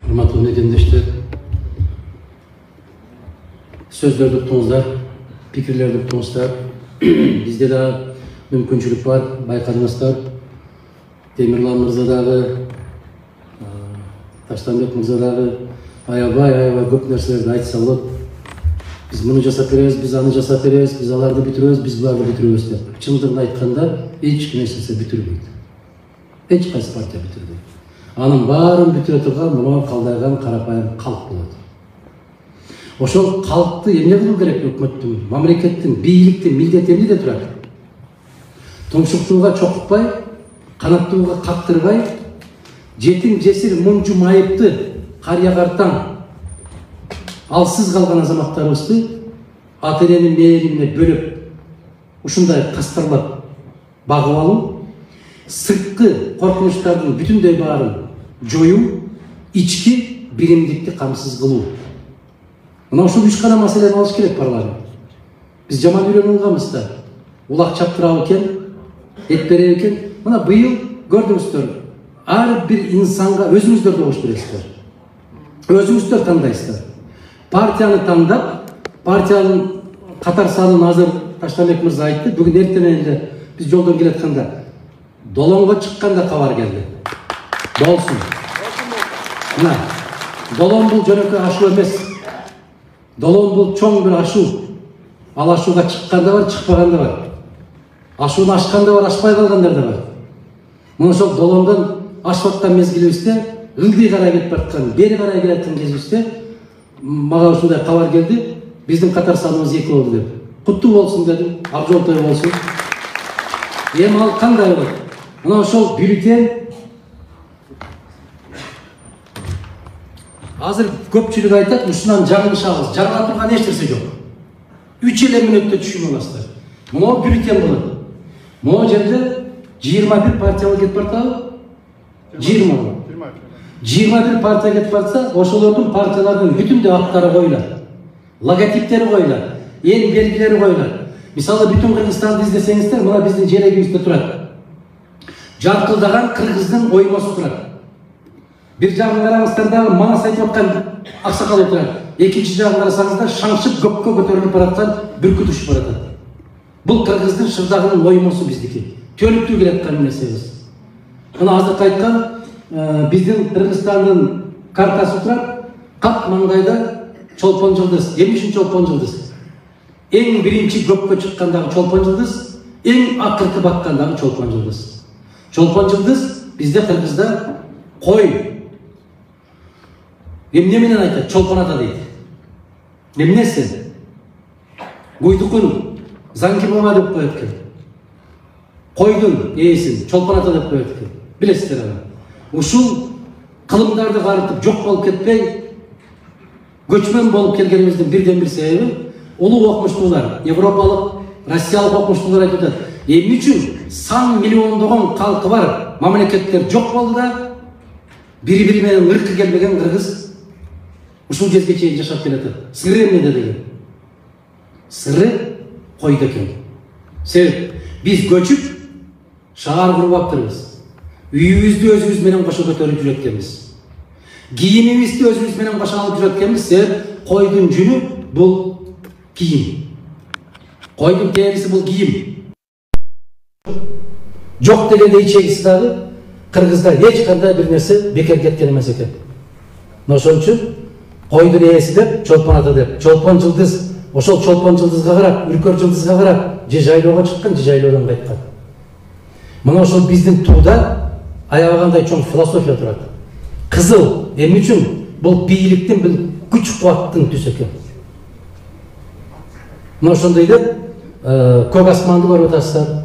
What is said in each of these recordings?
Hurmatly mekendештер, сөздөрдү уктуңуздар, пикирлерди уктуңуздар. Бизде да мүмкүнчүлүк бар, байкадыңыздар. Темирлан мырза дагы, Таштанбек мырза дагы аябай көп нерселерди айтса болот. Biz bunu жасап беребиз, biz аны жасап беребиз, biz аларды бүтүрөбүз, biz буларды бүтүрөбүз деп. Чындыгын айтканда, эч ким эч нерсе бүтүрбөйт. Эч кайсы партия бүтүрбөйт. Анын баарын бүтүрө турган мына калдайган карапайым калк болот. Ошол калкты эмне кылуу керек өкмөттүн, мамлекеттин, бийликтин милдети эмнеде турат? Тумшуктууга чокутпай, канаттууга кактырбай, жетим жесир мунчу майыпты, карыя картаң, алсыз калган азаматтарыбызды ата-эненин мээримине бөлүп, ушундай кастарлап багып алуу, сырткы коркунучтардын бүтүндөй баарын жоюу, ички биримдикти камсыз кылуу. Мына ушул 3 гана маселени алыш керек парламент. Биз жаман үйрөнүп алганбыз да. Улак чаптырабы экен, эт береби экен. Мына быйыл көрдүңүздөр, ар бир инсанга өзүңүздөр добуш бересиздер. Өзүңүздөр тандайсыздар. Партияны тандап, партиянын катар санын азыр Таштанбек мырза айтты. Бүгүн эртең биз жолдон келатканда Долонго чыкканда кабар келди. Болсун. Мына Долон бул жөнөкөй ашуу эмес. Долон бул чоң бир ашуу. Ал ашууга чыкканда бар, чыкпаганда бар. Ашууну ашканда бар, ашпай калгандар да бар. Мына ошол Долондон ашып аткан мезгилибизде, ылдый карай кетип бараткан, бери карай келаткан кезибизде мага ушундай кабар келди. Биздин катар саныбыз 2 болду деп. Куттуу болсун дедим, ак жол той болсун. Эми ал кандай болот? Мына ошол бюллетень азыр көпчүлүк айтат, ушунан жаңылышабыз. Жаңыла турган эч нерсе жок. 3 эле мүнөттө түшүнүп аласыздар. Мына бюллетень болот. Мына жерде 21 партия кетип бартабы? 21 партия кетип барса, ошолордун партиялардын бүтүндөй аттары коюлат. Логотиптери коюлат, эл белгилери коюлат. Мисалы бүтүн Кыргызстанды издесеңиздер, мына биздин жерегибизде турат. Жаркылдаган кыргыздын оймосу турат. Бир жагын караңыздар дагы манас айтып аткан аксакал турат. Экинчи жагын карасаңыздар шаңшып көккө көтөрүлүп бараткан бүркүт учуп баратат. Бул кыргыздын шырдагынын оймосу биздики. Төлүктүү келаткан нерсебиз. Мына азыр айткан биздин Кыргызстандын картасы турат. Кап маңдайда чолпон жылдыз. Эмне үчүн чолпон жылдыз? Эң биринчи көккө чыккандагы чолпон жылдыз, эң акыркы баткандагы чолпон жылдыз. Чолпон жылдыз бизде Кыргызда кой. Эмне менен айтат? Чолпон ата дейт. Эмнеси? Куйдукун Заңгимова деп коет экен. Койдун ээсин чолпон ата деп коет экен. Билесиздер аны. Ушул кылымдарды карытып жок болуп кетпей, көчмөн болуп келгенибиздин бирден бир себеби улуу окумуштуулар, европалык, россиялык окумуштуулар айтып атат. Эмне үчүн сан миллиондогон калкы бар мамлекеттер жок болду да бири-бири менен ыркы келбеген кыргыз ушул жерге чейин жашап келатат. Сыры эмнеде деген? Сыры койду экен. Себеп биз көчүп шаар куруп аптырбыз. Үйүбүздү өзүбүз менен кошо көтөрүп жүрөт экенбиз. Кийимибизди өзүбүз менен кошо алып жүрөт экенбиз. Себеп койдун жүнү бул кийим. Койдун териси бул кийим. Жок дегенде ичегиси дагы Кыргызда эч кандай бир нерсе бекер кеткен эмес экен. Ошон үчүн койдун ээси деп, чолпон ата деп, чолпон жылдыз, ошол чолпон жылдызга карап, үркөр жылдызга карап, же жайлоого чыккан, же жайлоодон кайткан. Мына ошол биздин тууда аябагандай чоң философия турат. Кызыл эмне үчүн? Бул бийликтин, бул күч кубаттын түсү экен. Мына ошондой деп, көк асманды көрүп атасыздар.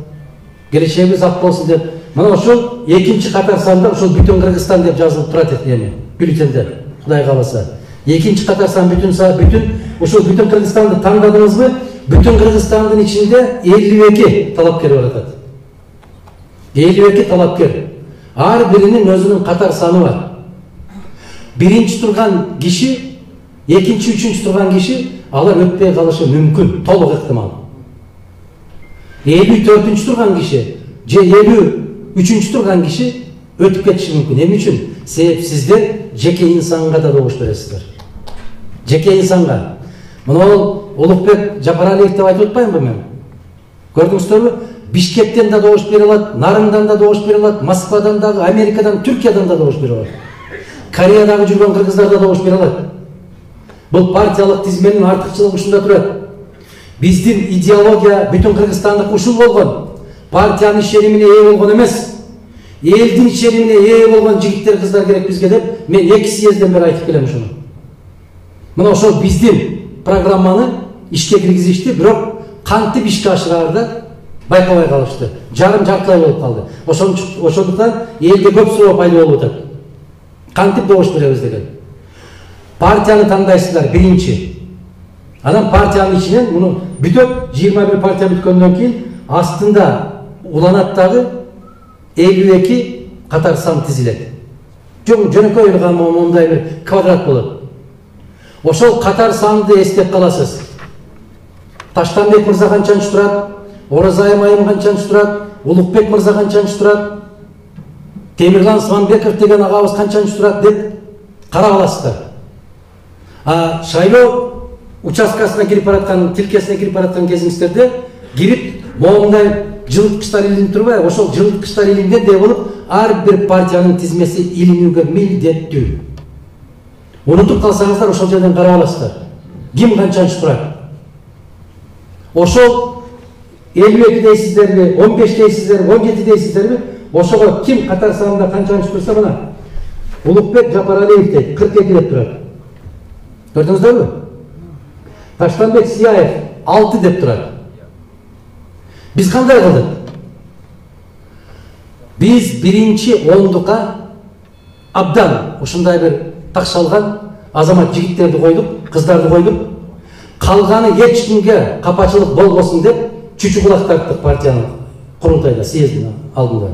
Келечегибиз ак болсун деп. Мына ошол экинчи катар санда ошол бүтүн Кыргызстан деп жазылып турат эми бюллетенде. Кудай кааласа. Экинчи катар сан бүтүн ошол бүтүн Кыргызстанды тандадыңызбы? Бүтүн Кыргызстандын ичинде 52 талапкер бар атат. 52 талапкер. Ар биринин өзүнүн катар саны бар. Биринчи турган киши, экинчи, үчүнчү турган киши алар өтпөй калышы мүмкүн, толук ыктымал. 54-түнчү турган киши же 53-түнчү турган киши өтүп кетиши мүмкүн. Эмне үчүн? Себеп сизде жеке инсанга да добуш бересиздер. Жеке инсанга. Мына ол Улукбек Жапаралиев деп айтып атпаймынбы мен? Көрдүңүздөрбү? Бишкектен да добуш бере алат, Нарындан да добуш бере алат, Москвадан дагы, Америкадан, Түркиядан да добуш бере алат. Кореядагы жүргөн кыргыздар да добуш бере алат. Бул партиялык тизменин артыкчылыгы ушунда турат. Биздин идеология бүтүн Кыргызстандык ушул болгон. Партиянын ишенимине ээ болгон эмес. Элдин ишенимине ээ болгон жигиттер, кыздар керек бизге деп мен 2 съезден бери айтып келем ушуну. Мына ошол биздин программаны ишке киргизишти, бирок кантип ишке ашыраарда байкабай калышты. Жартылай болуп калды. Ошондуктан элде көп суроо пайда болуп атат. Кантип добуш беребиз деген. Партияны тандайсыздар биринчи. Анан партиянын ичинен муну бүтөт, 21 партия бүткөндөн кийин астында уланат дагы 52 катар сан тизилет. Жөнөкөй эле мондай бир квадрат болот. Ошол катар санды эстеп каласыз. Таштанбек мырза канчанчы турат, Оразайым айым канчанчы турат, Улукбек мырза канчанчы турат, Темирлан Сманбеков деген агабыз канчанчы турат деп карап аласыздар. Шайлоо участкасына кирип бараткан, тилкесине кирип бараткан кезиңиздерде кирип моундай жылыткычтар илинип турбайбы? Ошол жылыткычтар илингендей болуп, ар бир партиянын тизмеси илинүүгө милдеттүү. Унутуп калсаңыздар ошол жерден карап аласыздар. Ким канчанчы турат? Ошол 52 дейсиздерби, 15 дейсиздерби, 17 дейсиздерби? Ошого ким катар санында канчанчы турса мына Улукбек Жапаралиев дейт, 42 деп турат. Көрдүңүздөрбү? Таштанбек Сияев 6 деп турат. Биз кандай кылдык? Биз биринчи ондукка абдан ушундай бир такшалган азамат жигиттерди койдук, кыздарды койдук. Калганы эч кимге капачылык болбосун деп чүчү кулак тарттык партиянын курултайда, съездин алдында.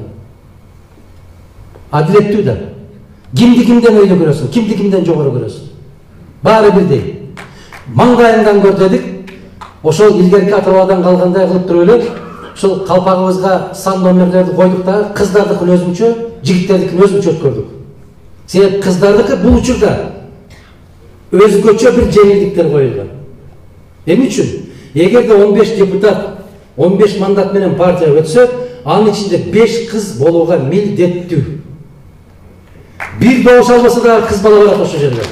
Адилеттүү да. Кимди кимден өйдө көрөсүң, кимди кимден жогору көрөсүң. Баары бирдей. Маңдайыңдан көр дедик. Ошол илгерки атабадан калгандай кылып туруп эле ошол калпагыбызга сан номерлерди койдук да, кыздардыкын өзүнчө, жигиттердикин өзүнчө өткөрдүк. Себеп кыздардыкы бул учурда өзгөчө бир жеңилдиктер коюлган. Эмне үчүн? Эгерде 15 депутат, 15 мандат менен партия өтсө, анын ичинде 5 кыз болууга милдеттүү. Бир добуш албаса да кыз бала барат ошол жерде.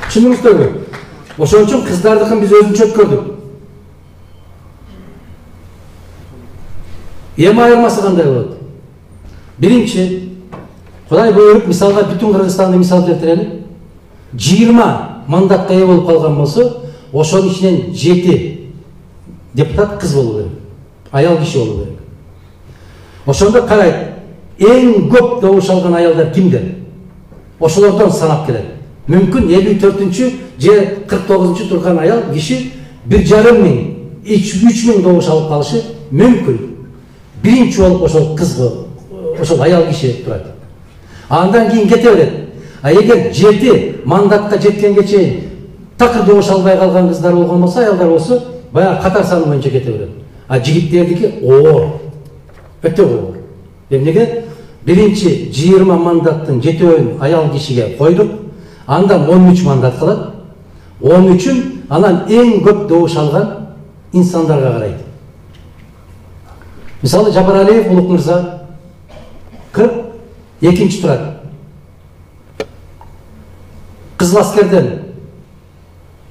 Түшүндүңүздөрбү? Ошон үчүн кыздардыкын биз өзүнчө өткөрдүк. Эми айырмасы кандай болот? Биринчи, Кудай буйруп, мисалга бүтүн Кыргызстанды мисал келтирели. 20 мандатка ээ болуп калган болсо, ошонун ичинен 7 депутат кыз болуу керек. Аял киши болуу керек. Ошондо карайт, эң көп добуш алган аялдар кимдер? Ошолордон санап келет. Мүмкүн 54-чү же 49-чу турган аял киши 1,5 миң, 3 миң добуш алып калышы мүмкүн. Биринчи болуп ошол кыз, ошол аял киши турат. Андан кийин кете берет. Эгер 7 мандатка жеткенге чейин такыр добуш албай калган кыздар болгон болсо, аялдар болсо, баягы катар саны боюнча кете берет. Жигиттердики оор. Өтө оор. Эмнеге? Биринчи 20 мандаттын 7-өүн аял кишиге койдук. Андан 13 мандат калат. 13-ün анан эң көп добуш алган инсандарга карайт. Мисалы Жапаралиев Улук мырза 42-чи турат. Кызыл аскерден,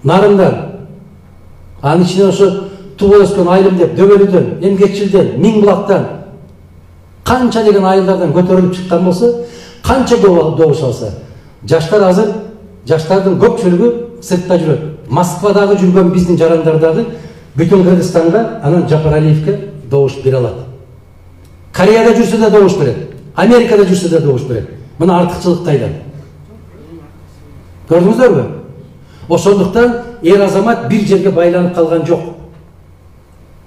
Нарындан, анын ичинен ошо тууып өскөн айылым деп Дөбөлүдөн, Эмгекчилден, Миңбулактан канча деген айылдардан көтөрүлүп чыккан болсо, канча добуш алса, жаштар азыр, жаштардын көпчүлүгү сыртта жүрөт. Москвадагы жүргөн биздин жарандардагы бүтүн Кыргызстанга анан Жапаралиевке добуш бере алат. Кореяда жүрсө да добуш берет, Америкада жүрсө да добуш берет. Мына артыкчылык кайда? Көрдүңүздөрбү? Ошондуктан эр азамат бир жерге байланып калган жок.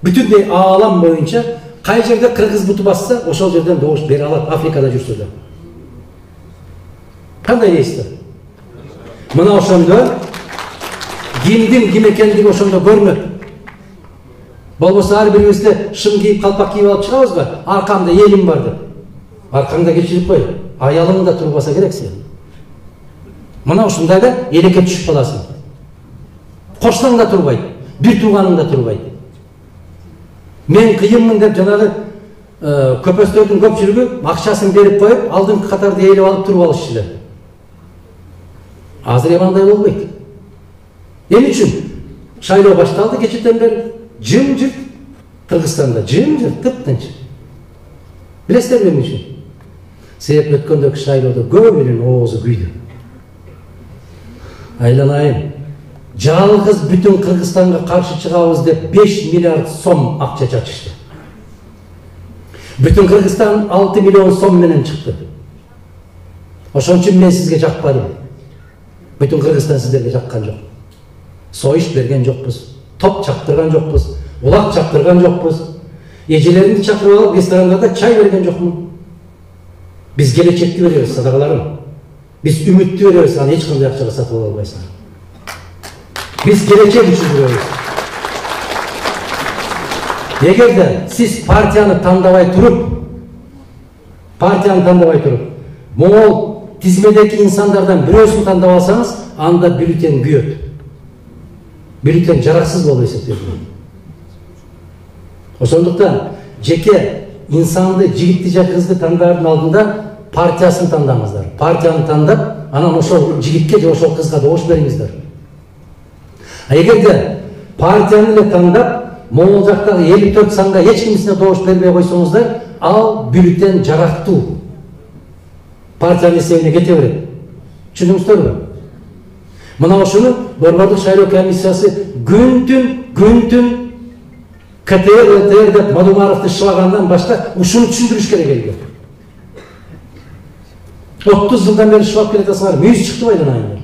Бүтүндөй аалам боюнча кай жерде кыргыз буту басса, ошол жерден добуш бере алат, Африкада жүрсө да. Кандай дейсиздер? Мына ошондо кимдин ким экендиги ошондо көрүнөт. Болбосо ар бирибизде шым кийип, калпак кийип алып чыгабызбы? Аркамда элим бар деп. Аркаңда кечирип кой. аялың да турбаса керек сен. Мына ушундайда элекке түшүп каласың. Кошнаң да турбайт, бир тууганың да турбайт. Мен кыйынмын деп жанагы көпөстөрдүн көпчүлүгү акчасын берип коюп, алдыңкы катарды ээлеп алып туруп алышчылар. Азыр эми андай болбойт. Эмне үчүн? Шайлоо башталды кечеден бери, жым-жырт. Кыргызстанда жым-жырт, тып-тынч. Билесиздерби эмне үчүн? Себеби өткөндөгү шайлоодо көбүнүн оозу күйдү. Айланайын, жалгыз бүтүн Кыргызстанга каршы чыгабыз деп 5 миллиард сом акча чачышты. Бүтүн Кыргызстан 6 миллион сом менен чыкты. Ошон үчүн мен сизге жакпадым. Бүтүн Кыргызстан сиздерге жаккан жок. Союш берген жокпуз, топ чаптырган жокпуз, улак чаптырган жокпуз. Эжелеринди чакырып алып ресторандарда чай берген жокмун. Биз келечекти беребиз, садагаларым. Биз үмүттү беребиз, аны эч кандай акчага сатып ала албайсыңар. Биз келечек үчүн жүрөбүз. Эгерде сиз партияны тандабай туруп, могул тизмедеки инсандардан бирөөсүн тандап алсаңыз, анда бюллетень күйөт. Бюллетень жараксыз болуп эсептелет. Ошондуктан жеке инсанды, жигитти же кызды тандардын алдында партиясын тандаңыздар. Партияны тандап, анан ошол жигитке же ошол кызга добуш бериңиздер. Эгерде партияны эле тандап, могул жактагы 54 санга эч кимисине добуш бербей койсоңуздар, ал бюллетень жарактуу. Партиянын эсебине кете берет. Түшүндүңүздөрбү? Мына ошону Борбордук шайлоо комиссиясы күн-түн КТР, ЛТР деп Мадумаровду шылагандан башка ушуну түшүндүрүш керек элге. 30 жылдан бери шылап келатасыңар, мүйүз чыкты байланайындар.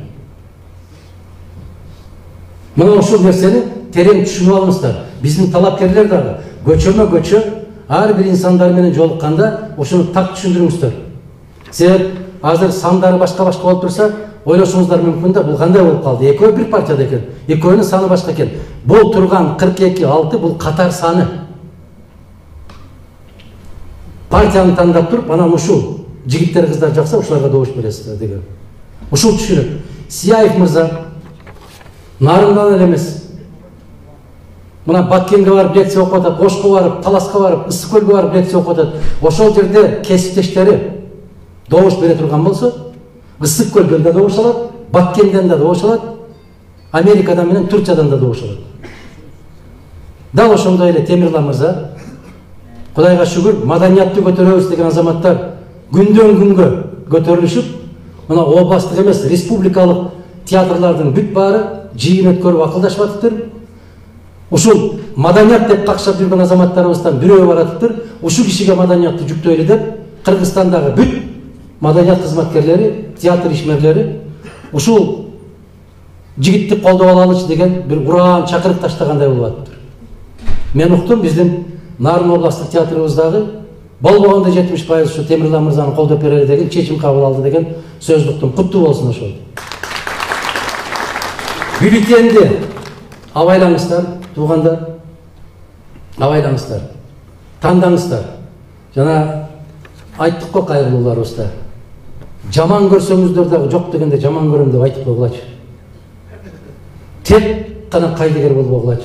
Мына ушул нерсени терең түшүнүп алыңыздар. Биздин талапкерлер дагы көчөмө-көчө ар бир инсандар менен жолукканда ушуну так түшүндүрүңүздөр. Себеп азыр сандары башка-башка болуп турса, ойлошуңуздар мүмкүн да, бул кандай болуп калды? Экөө бир партияда экен, экөөнүн саны башка экен. Бул турган 42-6 бул катар саны. Партияны тандап туруп, анан ушул жигиттер кыздар жакса ушуларга добуш бересиздер деген. Ушул түшүнүк. Сияев мырза нарындан эле эмес. Мына Баткенге барып лекция окуп атат, Ошко барып, Таласка барып, Ысык көлгө барып лекция окуп атат. Ошол жерде кесиптештери добуш бере турган болсо, Ысык көлдөн да добуш алат, Баткенден да добуш алат, Америкадан менен Турциядан да добуш алат. Дал ошондой эле Темирлан мырза, Кудайга шүгүр, маданияттуу көтөрөбүз деген азаматтар күндөн күнгө көтөрүлүшүп, мына областтык эмес, республикалык театрлардын бүт баары жыйын өткөрүп акылдашып атыптыр. Ушул маданият деп какшап жүргөн азаматтарыбыздан бирөө баратыптыр. Ушул кишиге маданиятты жүктөйлү деп Кыргызстандагы бүт маданият кызматкерлери, театр ишмерлери ушул жигитти колдоп алалычы деген бир ураан чакырык таштагандай болуп атыптыр. Мен уктум, биздин Нарын областтык театрыбыздагы болбогондо 70% ушу Темирлан мырзаны колдоп берели деген чечим кабыл алды деген сөздү уктум. Куттуу болсун ошол. Бюллетенди абайлаңыздар, туугандар. Абайлаңыздар. Тандаңыздар. Жана айттык го кайрылууларыбызда. Жаман көрсөңүздөр дагы жок дегенде жаман көрөм деп айтып койгулачы. Тек гана кайдыгер болбогулачы.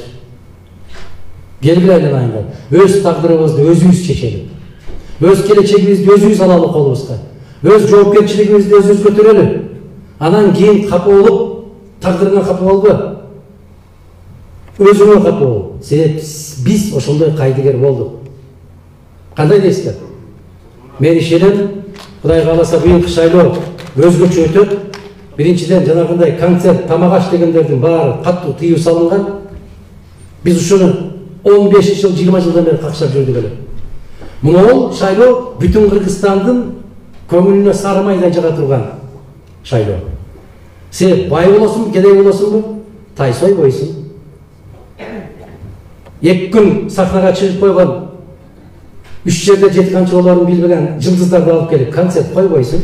Келгиле айланайындар. Өз тагдырыбызды өзүбүз чечели. Өз келечегибизди өзүбүз алалы колубузга. Өз жоопкерчилигибизди өзүбүз көтөрөлү. Анан кийин капа болуп, тагдырыңа капа болбо. Өзүңө капа бол. Себеп биз ошондой кайдыгер болдук. Кандай дейсиздер? Мен ишенем, Кудай кааласа быйылкы шайлоо өзгөчө өтөт. Биринчиден жанагындай концерт, тамак аш дегендердин баары катуу тыюу салынган. Биз ушуну 15 жыл, 20 жылдан бери какшап жүрдүк эле. Мына шайлоо бүтүн Кыргызстандын көңүлүнө сары майдан жага турган шайлоо. Себеп бай болосуңбу, кедей болосуңбу, тайсой бойсуң. 2 күн сахнага чыгып койгон, 3 жерде жети канчаларын билбеген жылдыздарды алып келип концерт койбойсуң.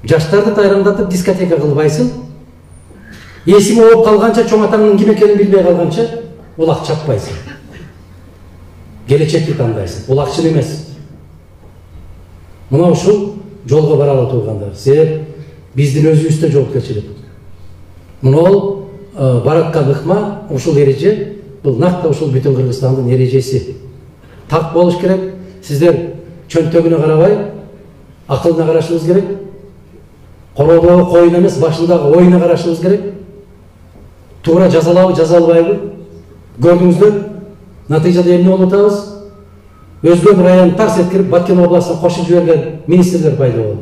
Жаштарды тайрамдатып дискотека кылбайсың. Эсиң ооп калганча, чоң атаңдын ким экенин билбей калганча улак чаппайсың. Келечекти тандайсың, улакчыл эмес. Мына ушул жолго баралы тургандар. Себеп биздин өзүбүздө жоопкерчилик. Мына бараткан ыкма ушул эреже, бул накта ушул бүтүн Кыргызстандын эрежеси. Так болуш керек. Сиздер чөнтөгүнө карабай, акылына карашыбыз керек. Колодогу коюн эмес, башындагы оюна карашыбыз керек. Туура жазалабы, жазалбайбы? Көрдүңүздөр, натыйжада эмне болуп атабыз? Өзгөн районун тарс эткирип, Баткен областына кошуп жиберген министрлер пайда болду.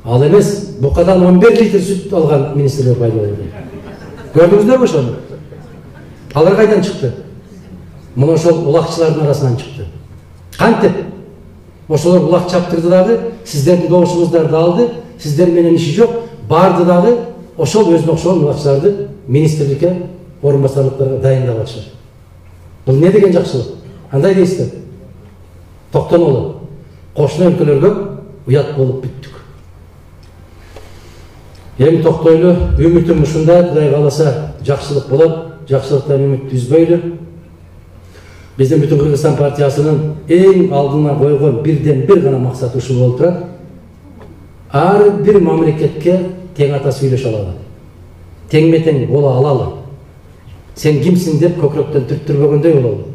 Ал эмес, букадан 11 литр сүт алган министрлер пайда болду. Көрдүңүздөрбү ошону? Алар кайдан чыкты? Мына ошол улакчылардын арасынан чыкты. Кантип? Ошолор улак чаптырды дагы, сиздердин добушуңуздарды алды, сиздер менен иши жок, барды дагы ошол өзүнө окшогон улакчыларды министрликке, орун басарлыктарга дайындап атышат. Бул не деген жакшылык? Кандай дейсиздер? Токтонолу. Кошуна өлкөлөргө уят болуп бүттүк. Эми токтойлу, үмүтүм ушундай, Кудай кааласа жакшылык болот, жакшылыктан үмүт үзбөйлү. Биздин бүтүн Кыргызстан партиясынын эң алдына койгон бирден бир гана максаты ушул болуп турат. Ар бир мамлекетке тең ата сүйлөшө алалы. Теңме-тең боло алалы. Сен кимсиң деп көкрөктөн түрттүрбөгөндөй бололу.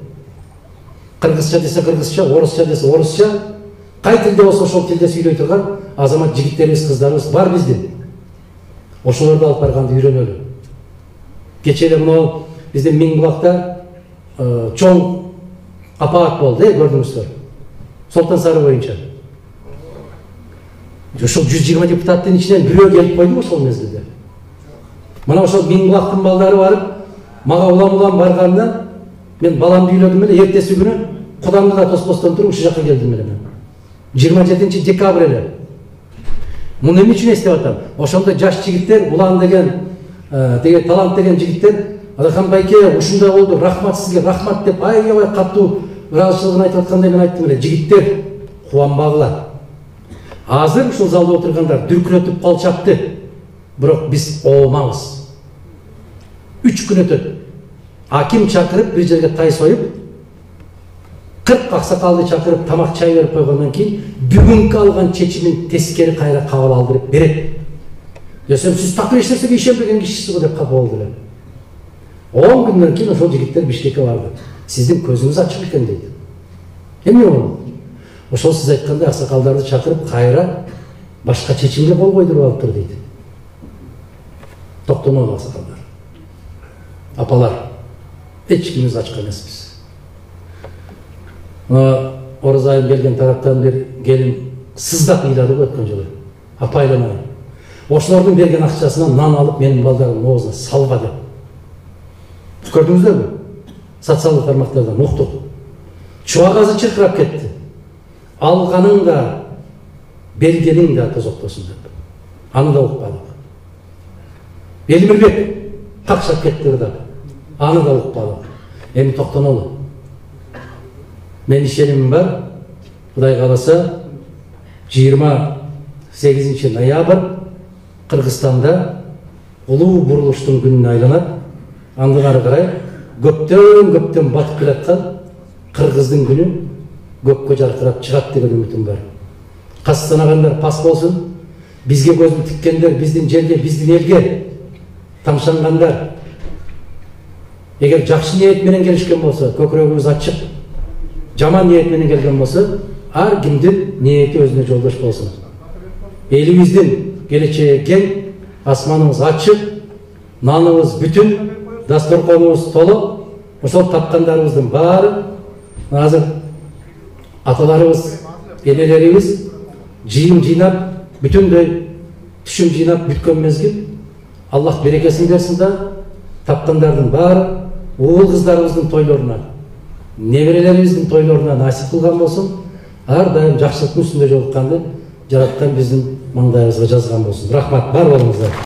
Кыргызча десе кыргызча, орусча десе орусча, кай тилде болсо ошол тилде сүйлөй турган азамат жигиттерибиз, кыздарыбыз бар биздин. Ошолорду алып барганды үйрөнөлү. Кечээ эле мына биздин Миңбулакта чоң апаат болду, көрдүңүздөр. Солтан Сары боюнча. Ошол 120 депутаттын ичинен бирөө келип койду ошол мезгилде. Мына ошол Миңбулактын балдары барып, мага улам баргандан мен баламды үйлөдүм эле, эртеси күнү кудамды да тоспостон туруп ушул жака келдим эле мен. 27 декабрь эле. Муну эмне үчүн эстеп атам? Ошондо жаш жигиттер, улан деген, талант деген жигиттер, Адахан байке, ушундай болду, рахмат сизге, рахмат деп аябай катуу ыраазычылыгын айтып аткандай мен айттым эле. Жигиттер кубанбагыла. Азыр ушул залда отургандар дүркүрөтүп кол чапты. Бирок биз оомабыз. 3 күн өтөт. Аким чакырып, бир жерге тай союп, 40 аксакалды чакырып, тамак чай берип койгондон кийин бүгүнкү алган чечимин тескери кайра кабыл алдырып берет. Десем, сиз такыр эч нерсеге ишенбеген кишисиз го деп капа болду эле. 10 күндөн кийин ошол жигиттер Бишкекке барды. Сиздин көзүңүз ачык экен дейт. Эмне болду? Ошол сиз айткандай аксакалдарды чакырып, кайра башка чечимге кол койдуруп алыптыр дейт. Токтонолу аксакалдар. Апалар, эч кимибиз ачык эмеспиз. Ораза айы келген тараптан бир келин сыздап ыйлады өткөн жылы. Апа айланай. Ошолордун берген акчасынан нан алып менин балдарымдын оозуна салба деп. Көрдүңүздөрбү? Социалдык тармактардан уктук. Чубак азы чыркырап кетти. Алганың да, бергениң да тозоктосун деп. Аны да укпадык. Элмирбек какшап кетти да. Аны да укпадык. Эми токтонолу. Мен ишенимим бар. Кудай кааласа 28 ноябрь Кыргызстанда улуу бурулуштун күнүнө айланат. Андын ары карай көптөн батып келаткан Кыргыздын күнү көккө жаркырап чыгат деген үмүтүм бар. Кас санагандар пас болсун. Бизге көзүн тиккендер, биздин жерге, биздин элге тамшангандар. Эгер жакшы ниет менен келишкен болсо, көкүрөгүбүз ачык, жаман ниет менен келген болсо, ар кимдин ниети өзүнө жолдош болсун. Элибиздин келечеги кең, асманыбыз ачык, наныбыз бүтүн, дасторконубуз толуп, ошол тапкандарыбыздын баары азыр аталарыбыз, энелерибиз жыйын жыйнап, бүтүндөй түшүм жыйнап бүткөн мезгил. Аллах берекесин берсин да, тапкандардын баары уул кыздарыбыздын тойлоруна, неберелерибиздин тойлоруна насип кылган болсун. Ар дайым жакшылыктын үстүндө жолукканды жараткан биздин маңдайыбызга жазган болсун. Рахмат, бар болуңуздар.